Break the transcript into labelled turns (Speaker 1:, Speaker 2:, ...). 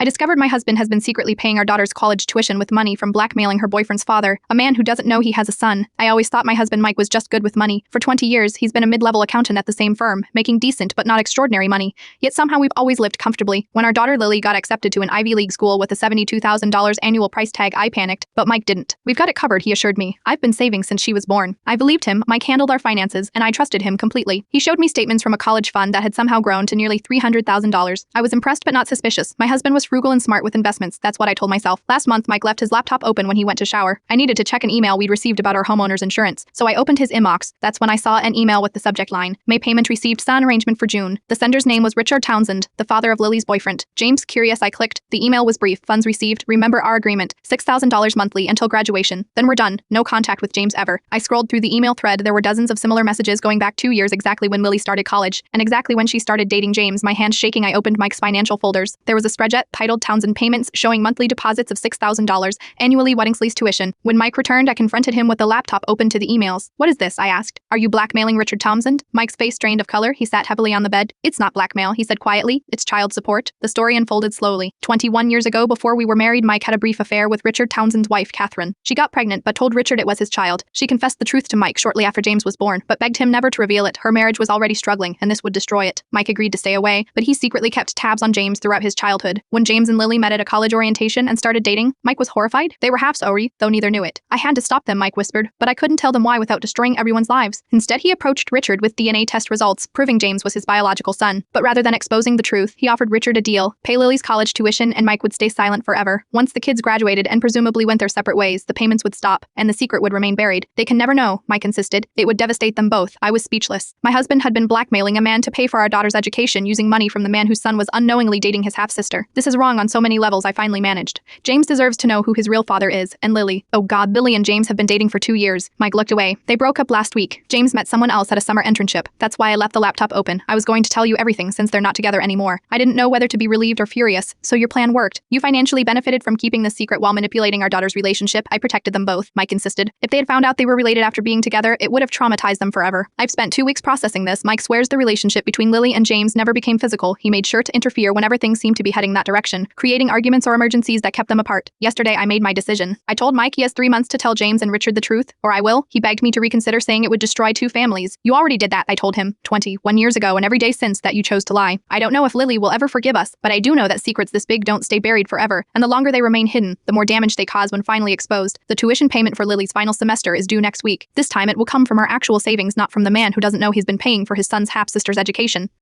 Speaker 1: I discovered my husband has been secretly paying our daughter's college tuition with money from blackmailing her boyfriend's father, a man who doesn't know he has a son. I always thought my husband Mike was just good with money. For 20 years, he's been a mid-level accountant at the same firm, making decent but not extraordinary money. Yet somehow we've always lived comfortably. When our daughter Lily got accepted to an Ivy League school with a $72,000 annual price tag, I panicked, but Mike didn't. We've got it covered, he assured me. I've been saving since she was born. I believed him. Mike handled our finances, and I trusted him completely. He showed me statements from a college fund that had somehow grown to nearly $300,000. I was impressed but not suspicious. My husband was frugal and smart with investments, that's what I told myself. Last month, Mike left his laptop open when he went to shower. I needed to check an email we'd received about our homeowner's insurance, so I opened his inbox. That's when I saw an email with the subject line, May payment received, son arrangement for June. The sender's name was Richard Townsend, the father of Lily's boyfriend. James. Curious, I clicked. The email was brief. Funds received. Remember our agreement. $6,000 monthly until graduation. Then we're done. No contact with James ever. I scrolled through the email thread. There were dozens of similar messages going back 2 years, exactly when Lily started college, and exactly when she started dating James. My hand shaking, I opened Mike's financial folders. There was a spreadsheet titled Townsend Payments, showing monthly deposits of $6,000, annually weddings, lease, tuition. When Mike returned, I confronted him with the laptop open to the emails. What is this? I asked. Are you blackmailing Richard Townsend? Mike's face drained of color. He sat heavily on the bed. It's not blackmail, he said quietly. It's child support. The story unfolded slowly. 21 years ago, before we were married, Mike had a brief affair with Richard Townsend's wife, Catherine. She got pregnant but told Richard it was his child. She confessed the truth to Mike shortly after James was born, but begged him never to reveal it. Her marriage was already struggling, and this would destroy it. Mike agreed to stay away, but he secretly kept tabs on James throughout his childhood. When James and Lily met at a college orientation and started dating, Mike was horrified. They were half sorry, though neither knew it. I had to stop them, Mike whispered, but I couldn't tell them why without destroying everyone's lives. Instead, he approached Richard with DNA test results, proving James was his biological son. But rather than exposing the truth, he offered Richard a deal: pay Lily's college tuition and Mike would stay silent forever. Once the kids graduated and presumably went their separate ways, the payments would stop, and the secret would remain buried. They can never know, Mike insisted. It would devastate them both. I was speechless. My husband had been blackmailing a man to pay for our daughter's education using money from the man whose son was unknowingly dating his half-sister. This is wrong on so many levels, I finally managed. James deserves to know who his real father is, and Lily. Oh God, Lily and James have been dating for 2 years. Mike looked away. They broke up last week. James met someone else at a summer internship. That's why I left the laptop open. I was going to tell you everything since they're not together anymore. I didn't know whether to be relieved or furious, so your plan worked. You financially benefited from keeping this secret while manipulating our daughter's relationship. I protected them both, Mike insisted. If they had found out they were related after being together, it would have traumatized them forever. I've spent 2 weeks processing this. Mike swears the relationship between Lily and James never became physical. He made sure to interfere whenever things seemed to be heading that direction, creating arguments or emergencies that kept them apart. Yesterday, I made my decision. I told Mike he has 3 months to tell James and Richard the truth, or I will. He begged me to reconsider, saying it would destroy 2 families. You already did that, I told him. 21 years ago, and every day since that you chose to lie. I don't know if Lily will ever forgive us, but I do know that secrets this big don't stay buried forever, and the longer they remain hidden, the more damage they cause when finally exposed. The tuition payment for Lily's final semester is due next week. This time it will come from our actual savings, not from the man who doesn't know he's been paying for his son's half-sister's education.